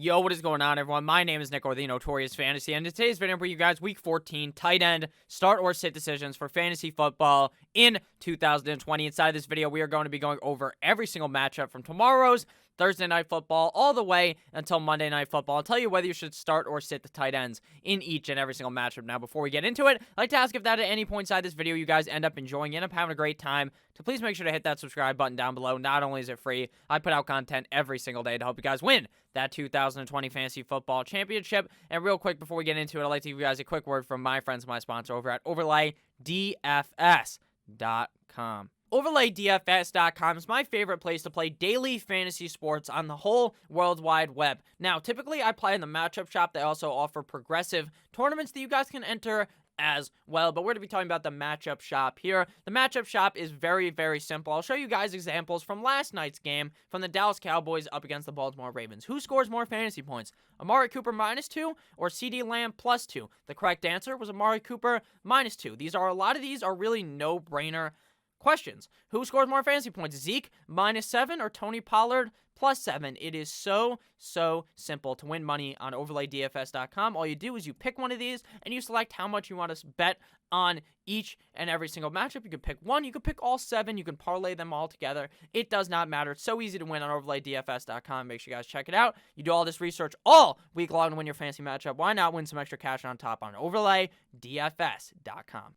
Yo, what is going on, everyone? My name is Nick, or the Notorious Fantasy, and in today's video, I'm bringing you guys Week 14 tight end start or sit decisions for fantasy football in 2020. Inside this video, we are going to be going over every single matchup from tomorrow's Thursday Night Football all the way until Monday Night Football. I'll tell you whether you should start or sit the tight ends in each and every single matchup. Now, before we get into it, I'd like to ask if that at any point inside this video you guys end up enjoying it, having a great time, to please make sure to hit that subscribe button down below. Not only is it free, I put out content every single day to help you guys win that 2020 Fantasy Football Championship. And real quick, before we get into it, I'd like to give you guys a quick word from my friends, my sponsor over at OverlayDFS.com. OverlayDFS.com is my favorite place to play daily fantasy sports on the whole World Wide Web. Now, typically I play in the matchup shop. They also offer progressive tournaments that you guys can enter as well, but we're going to be talking about the matchup shop here. The matchup shop is very, very simple. I'll show you guys examples from last night's game from the Dallas Cowboys up against the Baltimore Ravens. Who scores more fantasy points? Amari Cooper -2 or CeeDee Lamb +2? The correct answer was Amari Cooper -2. A lot of these are really no-brainer questions. Who scores more fantasy points? Zeke -7 or Tony Pollard +7? It is so simple to win money on OverlayDFS.com. All you do is you pick one of these and you select how much you want to bet on each and every single matchup. You can pick one, you can pick all 7, you can parlay them all together. It does not matter. It's so easy to win on OverlayDFS.com. Make sure you guys check it out. You do all this research all week long to win your fantasy matchup. Why not win some extra cash on top on OverlayDFS.com?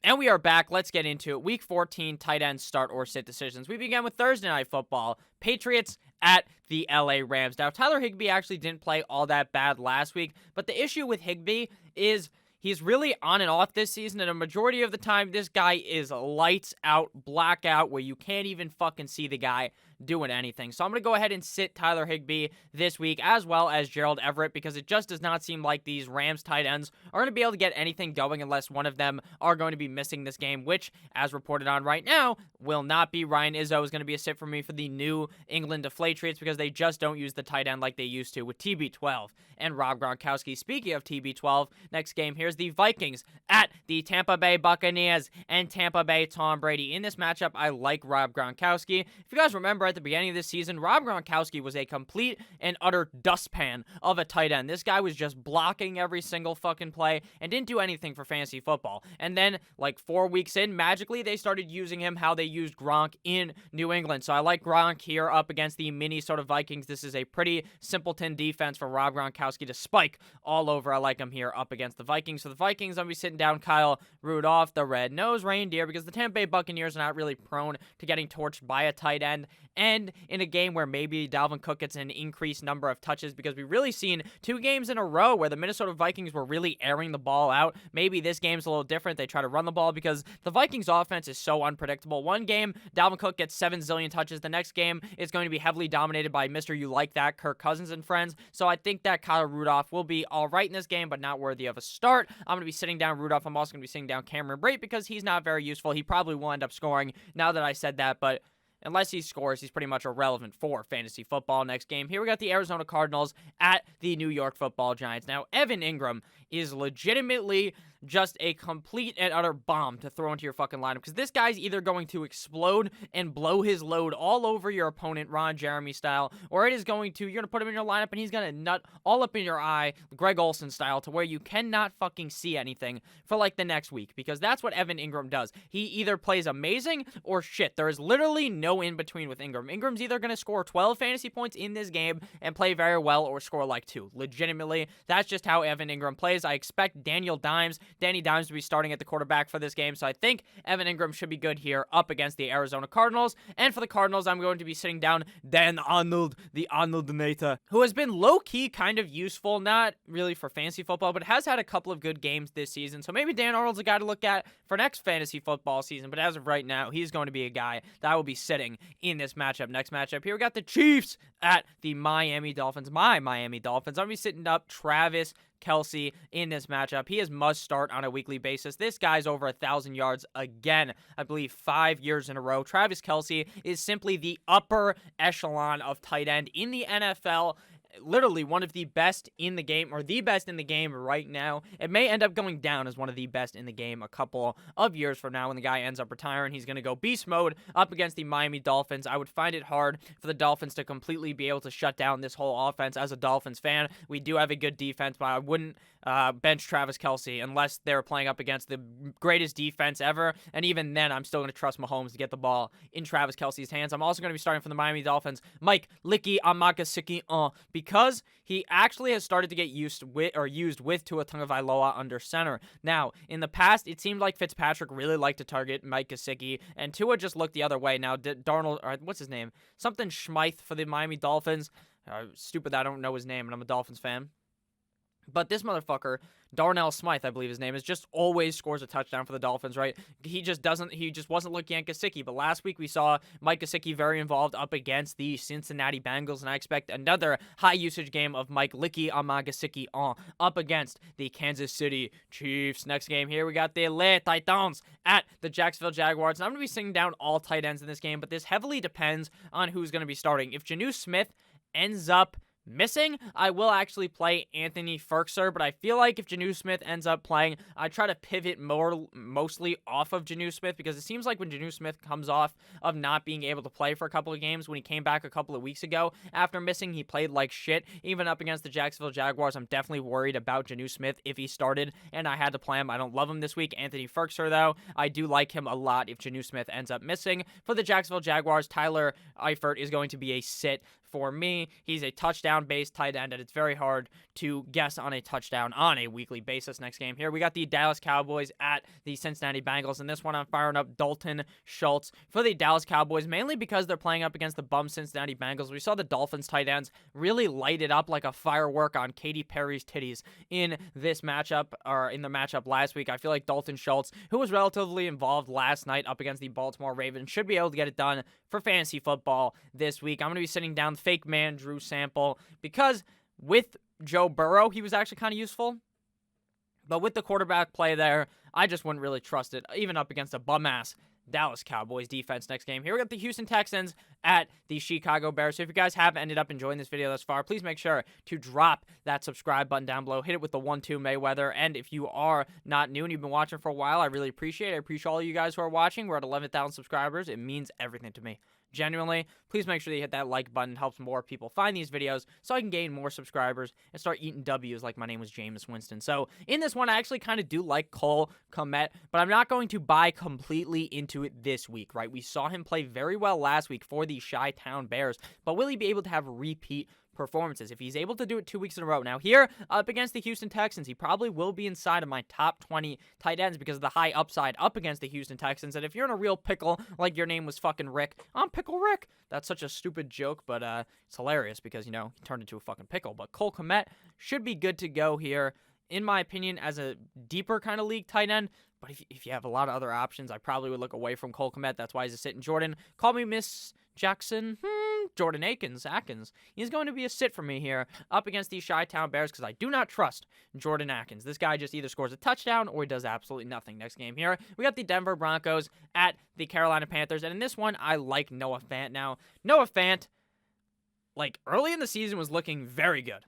And we are back. Let's get into it. Week 14 tight end start or sit decisions. We began with Thursday Night Football. Patriots at the LA Rams. Now, Tyler Higbee actually didn't play all that bad last week, but the issue with Higbee is he's really on and off this season, and a majority of the time, this guy is lights out, blackout, where you can't even fucking see the guy doing anything. So I'm going to go ahead and sit Tyler Higbee this week, as well as Gerald Everett, because it just does not seem like these Rams tight ends are going to be able to get anything going unless one of them are going to be missing this game, which, as reported on right now, will not be. Ryan Izzo is going to be a sit for me for the New England Deflatriots because they just don't use the tight end like they used to with TB12 and Rob Gronkowski. Speaking of TB12, next game, here's the Vikings at the Tampa Bay Buccaneers and Tampa Bay Tom Brady. In this matchup, I like Rob Gronkowski. If you guys remember, at the beginning of this season, Rob Gronkowski was a complete and utter dustpan of a tight end. This guy was just blocking every single fucking play and didn't do anything for fantasy football. And then, like 4 weeks in, magically, they started using him how they used Gronk in New England. So I like Gronk here up against the Minnesota Vikings. This is a pretty simpleton defense for Rob Gronkowski to spike all over. I like him here up against the Vikings. So the Vikings, I'm going to be sitting down Kyle Rudolph, the red-nosed reindeer, because the Tampa Bay Buccaneers are not really prone to getting torched by a tight end. And in a game where maybe Dalvin Cook gets an increased number of touches, because we've really seen 2 games in a row where the Minnesota Vikings were really airing the ball out. Maybe this game's a little different. They try to run the ball because the Vikings offense is so unpredictable. One game, Dalvin Cook gets 7 zillion touches. The next game is going to be heavily dominated by Mr. You Like That, Kirk Cousins and friends. So I think that Kyle Rudolph will be all right in this game, but not worthy of a start. I'm going to be sitting down Rudolph. I'm also going to be sitting down Cameron Brate because he's not very useful. He probably will end up scoring now that I said that, but unless he scores, he's pretty much irrelevant for fantasy football. Next game, here we got the Arizona Cardinals at the New York Football Giants. Now, Evan Ingram is legitimately just a complete and utter bomb to throw into your fucking lineup, because this guy's either going to explode and blow his load all over your opponent, Ron Jeremy style, or it is going to, you're going to put him in your lineup and he's going to nut all up in your eye, Greg Olsen style, to where you cannot fucking see anything for like the next week, because that's what Evan Ingram does. He either plays amazing or shit. There is literally no in between with Ingram. Ingram's either going to score 12 fantasy points in this game and play very well, or score like 2. Legitimately, that's just how Evan Ingram plays. I expect Danny Dimes to be starting at the quarterback for this game, so I think Evan Ingram should be good here up against the Arizona Cardinals. And for the Cardinals, I'm going to be sitting down Dan Arnold, the Arnoldinator, who has been low-key kind of useful, not really for fantasy football, but has had a couple of good games this season. So maybe Dan Arnold's a guy to look at for next fantasy football season, but as of right now, he's going to be a guy that I will be sitting in this matchup. Next matchup, here we got the Chiefs at the Miami Dolphins. My Miami Dolphins. I'm going to be sitting up Travis Kelce in this matchup. He is must start on a weekly basis. This guy's over 1,000 yards again, I believe 5 years in a row. Travis Kelce is simply the upper echelon of tight end in the NFL. literally one of the best in the game, or the best in the game right now. It may end up going down as one of the best in the game a couple of years from now when the guy ends up retiring. He's going to go beast mode up against the Miami Dolphins. I would find it hard for the Dolphins to completely be able to shut down this whole offense. As a Dolphins fan, we do have a good defense, but I wouldn't bench Travis Kelce unless they're playing up against the greatest defense ever. And even then, I'm still going to trust Mahomes to get the ball in Travis Kelce's hands. I'm also going to be starting for the Miami Dolphins, Mike Licky Amagasiki, because he actually has started to get used with Tua Tagovailoa under center. Now, in the past, it seemed like Fitzpatrick really liked to target Mike Gesicki, and Tua just looked the other way. Now, Darnold, or what's his name? Something Schmeith for the Miami Dolphins. Stupid that I don't know his name, and I'm a Dolphins fan. But this motherfucker, Darnell Smythe, I believe his name is, just always scores a touchdown for the Dolphins, right? He just wasn't looking at Gesicki. But last week we saw Mike Gesicki very involved up against the Cincinnati Bengals, and I expect another high usage game of Mike Licky Amagasicki up against the Kansas City Chiefs. Next game here, we got the Les Titans at the Jacksonville Jaguars. And I'm going to be sitting down all tight ends in this game, but this heavily depends on who's going to be starting. If Jonnu Smith ends up missing, I will actually play Anthony Firkser, but I feel like if Jonnu Smith ends up playing, I try to pivot mostly off of Jonnu Smith, because it seems like when Jonnu Smith comes off of not being able to play for a couple of games, when he came back a couple of weeks ago after missing, he played like shit. Even up against the Jacksonville Jaguars, I'm definitely worried about Jonnu Smith if he started and I had to play him. I don't love him this week. Anthony Firkser, though, I do like him a lot if Jonnu Smith ends up missing. For the Jacksonville Jaguars, Tyler Eifert is going to be a sit for me. He's a touchdown-based tight end, and it's very hard to guess on a touchdown on a weekly basis. Next game here, we got the Dallas Cowboys at the Cincinnati Bengals, and this one I'm firing up Dalton Schultz for the Dallas Cowboys, mainly because they're playing up against the bum Cincinnati Bengals. We saw the Dolphins tight ends really light it up like a firework on Katy Perry's titties in this matchup, or in the matchup last week. I feel like Dalton Schultz, who was relatively involved last night up against the Baltimore Ravens, should be able to get it done for fantasy football this week. I'm going to be sitting down fake man Drew Sample, because with Joe Burrow, he was actually kind of useful. But with the quarterback play there, I just wouldn't really trust it, even up against a bum-ass Dallas Cowboys defense. Next game here, we got the Houston Texans at the Chicago Bears. So if you guys have ended up enjoying this video thus far, please make sure to drop that subscribe button down below. Hit it with the 1-2 Mayweather. And if you are not new and you've been watching for a while, I really appreciate it. I appreciate all you guys who are watching. We're at 11,000 subscribers. It means everything to me. Genuinely, please make sure that you hit that like button. It helps more people find these videos so I can gain more subscribers and start eating W's like my name was Jameis Winston. So in this one, I actually kind of do like Cole Kmet, but I'm not going to buy completely into it this week, right? We saw him play very well last week for the Chi-Town Bears, but will he be able to have repeat performances if he's able to do it 2 weeks in a row? Now here, up against the Houston Texans, he probably will be inside of my top 20 tight ends because of the high upside up against the Houston Texans. And if you're in a real pickle, like your name was fucking Rick, I'm Pickle Rick. That's such a stupid joke, but it's hilarious because, you know, he turned into a fucking pickle. But Cole Kmet should be good to go here, in my opinion, as a deeper kind of league tight end. But if you have a lot of other options, I probably would look away from Cole Kmet. That's why he's a sit in Jordan. Call me Miss Jackson. Jordan Atkins. He's going to be a sit for me here up against these Chi-Town Bears because I do not trust Jordan Atkins. This guy just either scores a touchdown or he does absolutely nothing. Next game here, we got the Denver Broncos at the Carolina Panthers. And in this one, I like Noah Fant. Now, Noah Fant, like early in the season, was looking very good.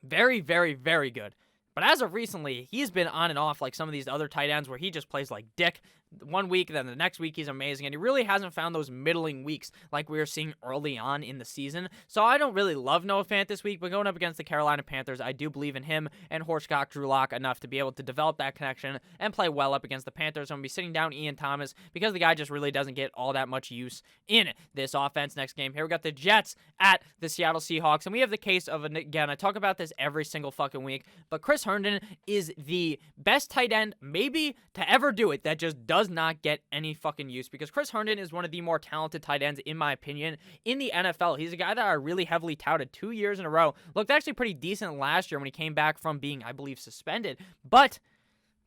Very, very, very good. But as of recently, he's been on and off like some of these other tight ends where he just plays like dick. 1 week, then the next week he's amazing, and he really hasn't found those middling weeks like we were seeing early on in the season. So I don't really love Noah Fant this week, but going up against the Carolina Panthers, I do believe in him and Horschkock Drew Lock enough to be able to develop that connection and play well up against the Panthers. I'm going to be sitting down Ian Thomas because the guy just really doesn't get all that much use in this offense. Next game here, we got the Jets at the Seattle Seahawks, and we have the case of, again, I talk about this every single fucking week, but Chris Herndon is the best tight end maybe to ever do it that just does not get any fucking use, because Chris Herndon is one of the more talented tight ends, in my opinion, in the NFL. He's a guy that I really heavily touted 2 years in a row. Looked actually pretty decent last year when he came back from being, I believe, suspended. But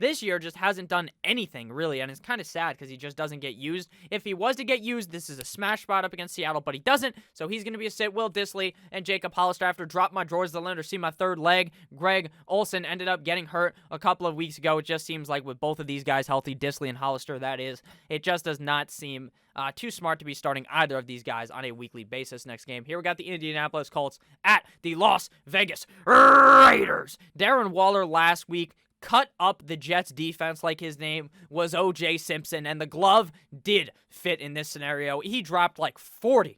this year just hasn't done anything, really, and it's kind of sad because he just doesn't get used. If he was to get used, this is a smash spot up against Seattle, but he doesn't, so he's going to be a sit. Will Dissly and Jacob Hollister after drop my drawers to the limit or see my third leg. Greg Olsen ended up getting hurt a couple of weeks ago. It just seems like with both of these guys healthy, Dissly and Hollister, that is, it just does not seem too smart to be starting either of these guys on a weekly basis. Next game, here we got the Indianapolis Colts at the Las Vegas Raiders. Darren Waller last week cut up the Jets defense like his name was O.J. Simpson, and the glove did fit in this scenario. He dropped like 45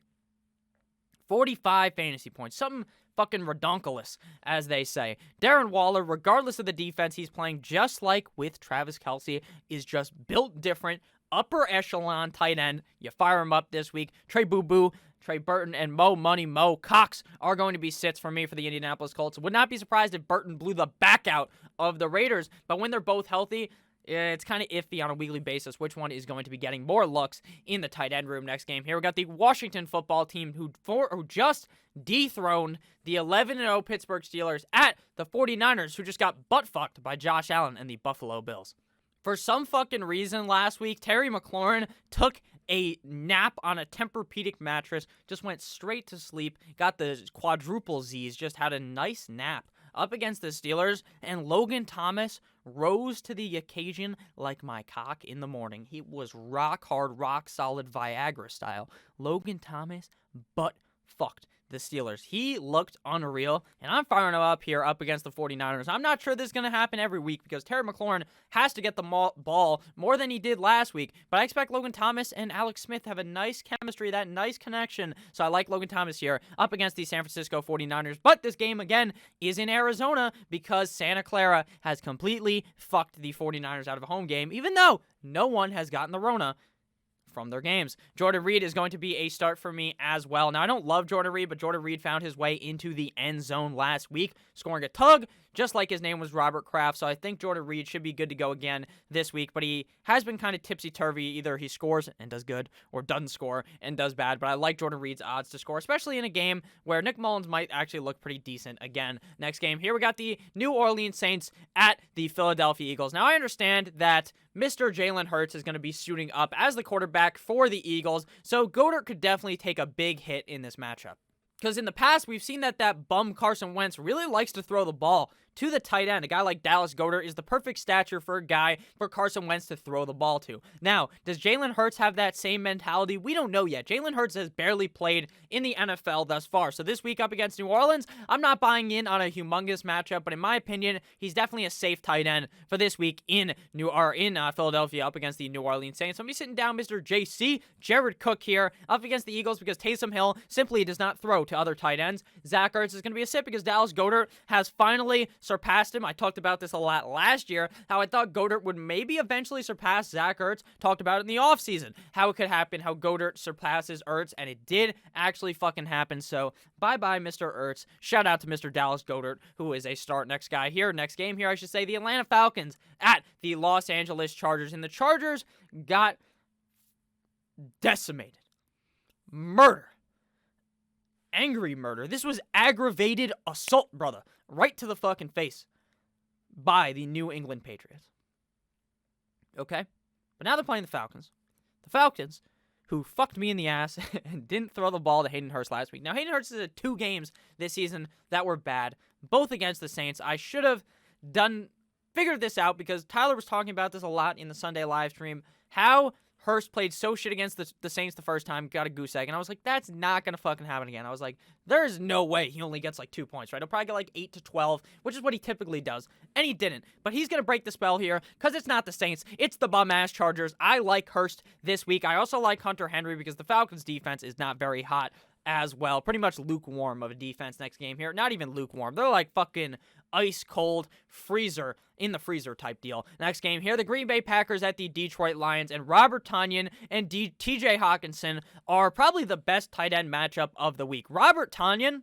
fantasy points, something fucking redonkulous, as they say. Darren Waller, regardless of the defense he's playing, just like with Travis Kelce, is just built different. Upper echelon tight end. You fire him up this week. Trey Burton, and Mo Cox are going to be sits for me for the Indianapolis Colts. Would not be surprised if Burton blew the back out of the Raiders, but when they're both healthy, it's kind of iffy on a weekly basis which one is going to be getting more looks in the tight end room. Next game, here we got the Washington football team who just dethroned the 11-0 Pittsburgh Steelers at the 49ers, who just got butt-fucked by Josh Allen and the Buffalo Bills. For some fucking reason last week, Terry McLaurin took a nap on a Tempur-Pedic mattress, just went straight to sleep, got the quadruple Z's, just had a nice nap up against the Steelers, and Logan Thomas rose to the occasion like my cock in the morning. He was rock hard, rock solid Viagra style. Logan Thomas butt-fucked the Steelers. He looked unreal, and I'm firing him up here up against the 49ers. I'm not sure this is going to happen every week because Terry McLaurin has to get the ball more than he did last week, but I expect Logan Thomas and Alex Smith have a nice chemistry, that nice connection, so I like Logan Thomas here up against the San Francisco 49ers, but this game, again, is in Arizona because Santa Clara has completely fucked the 49ers out of a home game, even though no one has gotten the Rona from their games. Jordan Reed is going to be a start for me as well. Now, I don't love Jordan Reed, but Jordan Reed found his way into the end zone last week, scoring a tug, just like his name was Robert Kraft, so I think Jordan Reed should be good to go again this week, but he has been kind of tipsy-turvy. Either he scores and does good, or doesn't score and does bad, but I like Jordan Reed's odds to score, especially in a game where Nick Mullins might actually look pretty decent again. Next game, here we got the New Orleans Saints at the Philadelphia Eagles. Now, I understand that Mr. Jalen Hurts is going to be suiting up as the quarterback for the Eagles, so Goddard could definitely take a big hit in this matchup. Because in the past, we've seen that bum Carson Wentz really likes to throw the ball to the tight end. A guy like Dallas Goedert is the perfect stature for a guy for Carson Wentz to throw the ball to. Now, does Jalen Hurts have that same mentality? We don't know yet. Jalen Hurts has barely played in the NFL thus far. So this week up against New Orleans, I'm not buying in on a humongous matchup, but in my opinion, he's definitely a safe tight end for this week in Philadelphia up against the New Orleans Saints. So I'm sitting down Mr. JC, Jared Cook here, up against the Eagles because Taysom Hill simply does not throw to other tight ends. Zach Ertz is going to be a sit because Dallas Goedert has finally surpassed him. I talked about this a lot last year, how I thought Goedert would maybe eventually surpass Zach Ertz. Talked about it in the offseason, how it could happen, how Goedert surpasses Ertz, and it did actually fucking happen. So bye-bye, Mr. Ertz. Shout out to Mr. Dallas Goedert, who is a start. Next game here, I should say, the Atlanta Falcons at the Los Angeles Chargers, and the Chargers got decimated. Murder. Angry murder. This was aggravated assault, brother. Right to the fucking face by the New England Patriots. Okay? But now they're playing the Falcons. The Falcons, who fucked me in the ass and didn't throw the ball to Hayden Hurst last week. Now, Hayden Hurst has had 2 games this season that were bad, both against the Saints. I should have figured this out because Tyler was talking about this a lot in the Sunday live stream, how Hurst played so shit against the Saints the first time, got a goose egg, and I was like, that's not going to fucking happen again. I was like, there's no way he only gets like 2 points, right? He'll probably get like 8 to 12, which is what he typically does, and he didn't. But he's going to break the spell here because it's not the Saints, it's the bum-ass Chargers. I like Hurst this week. I also like Hunter Henry because the Falcons' defense is not very hot as well. Pretty much lukewarm of a defense next game here. Not even lukewarm. They're like fucking ice cold freezer in the freezer type deal. Next game here, the Green Bay Packers at the Detroit Lions, and Robert Tonyan and TJ Hawkinson are probably the best tight end matchup of the week. Robert Tonyan,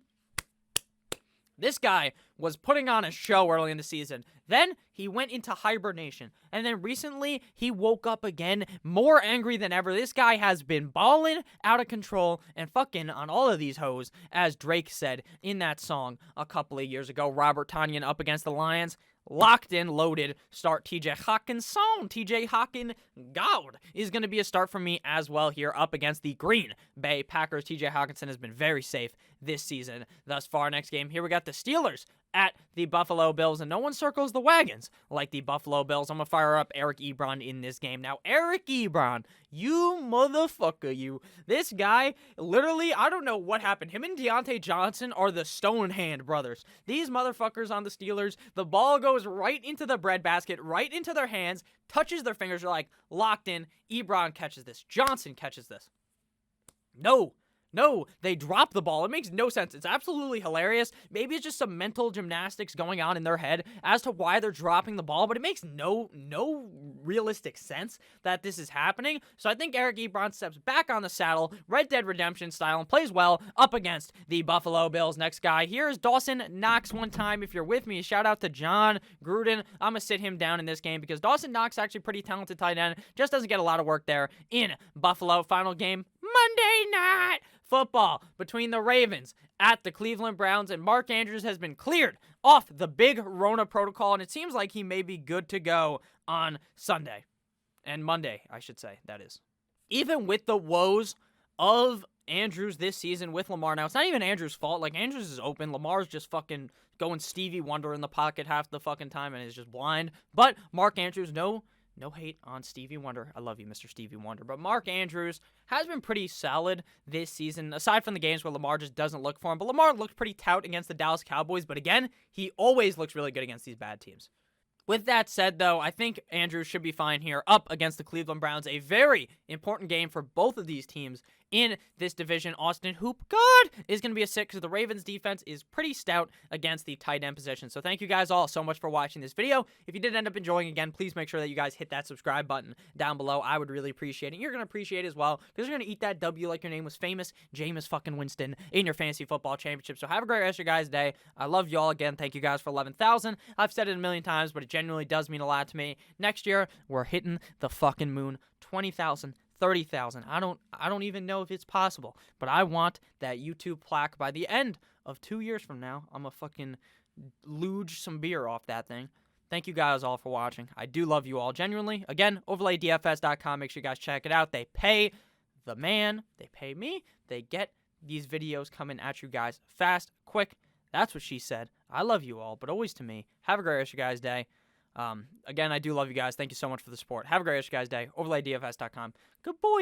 this guy was putting on a show early in the season. Then he went into hibernation. And then recently, he woke up again, more angry than ever. This guy has been balling out of control and fucking on all of these hoes, as Drake said in that song a couple of years ago. Robert Tonyan up against the Lions. Locked in, loaded, start TJ Hawkinson. TJ Hawkin God is going to be a start for me as well here up against the Green Bay Packers. TJ Hawkinson has been very safe this season thus far. Next game, here we got the Steelers at the Buffalo Bills, and no one circles the wagons like the Buffalo Bills. I'm going to fire up Eric Ebron in this game. Now, Eric Ebron, you motherfucker, you. This guy, literally, I don't know what happened. Him and Deontay Johnson are the Stonehand brothers. These motherfuckers on the Steelers, the ball goes right into the breadbasket, right into their hands, touches their fingers, they're like, locked in. Ebron catches this. Johnson catches this. No, they drop the ball. It makes no sense. It's absolutely hilarious. Maybe it's just some mental gymnastics going on in their head as to why they're dropping the ball, but it makes no realistic sense that this is happening. So I think Eric Ebron steps back on the saddle, Red Dead Redemption style, and plays well up against the Buffalo Bills. Next guy here is Dawson Knox. One time, if you're with me, shout out to John Gruden. I'm going to sit him down in this game because Dawson Knox actually pretty talented tight end. Just doesn't get a lot of work there in Buffalo. Final game, Monday Night Football between the Ravens at the Cleveland Browns, and Mark Andrews has been cleared off the big Rona protocol, and it seems like he may be good to go on Sunday. And Monday, I should say, that is. Even with the woes of Andrews this season with Lamar, now it's not even Andrews' fault. Like, Andrews is open. Lamar's just fucking going Stevie Wonder in the pocket half the fucking time and is just blind. But Mark Andrews, no hate on Stevie Wonder. I love you, Mr. Stevie Wonder. But Mark Andrews has been pretty solid this season, aside from the games where Lamar just doesn't look for him. But Lamar looked pretty tout against the Dallas Cowboys. But again, he always looks really good against these bad teams. With that said, though, I think Andrews should be fine here up against the Cleveland Browns. A very important game for both of these teams in this division. Austin Hoop God is going to be a sit because the Ravens defense is pretty stout against the tight end position. So thank you guys all so much for watching this video. If you did end up enjoying again, please make sure that you guys hit that subscribe button down below. I would really appreciate it. You're going to appreciate it as well because you're going to eat that W like your name was famous, Jameis fucking Winston, in your fantasy football championship. So have a great rest of your guys' day. I love you all again. Thank you guys for 11,000. I've said it a million times, but it genuinely does mean a lot to me. Next year, we're hitting the fucking moon. 20,000. 30,000. I don't even know if it's possible, but I want that YouTube plaque by the end of 2 years from now. I'm gonna fucking luge some beer off that thing. Thank you guys all for watching. I do love you all genuinely. Again, overlaydfs.com. Make sure you guys check it out. They pay the man. They pay me. They get these videos coming at you guys fast, quick. That's what she said. I love you all, but always to me. Have a great rest of your guys' day. Again, I do love you guys. Thank you so much for the support. Have a great rest of your guys' day. Overlaydfs.com. Good boy.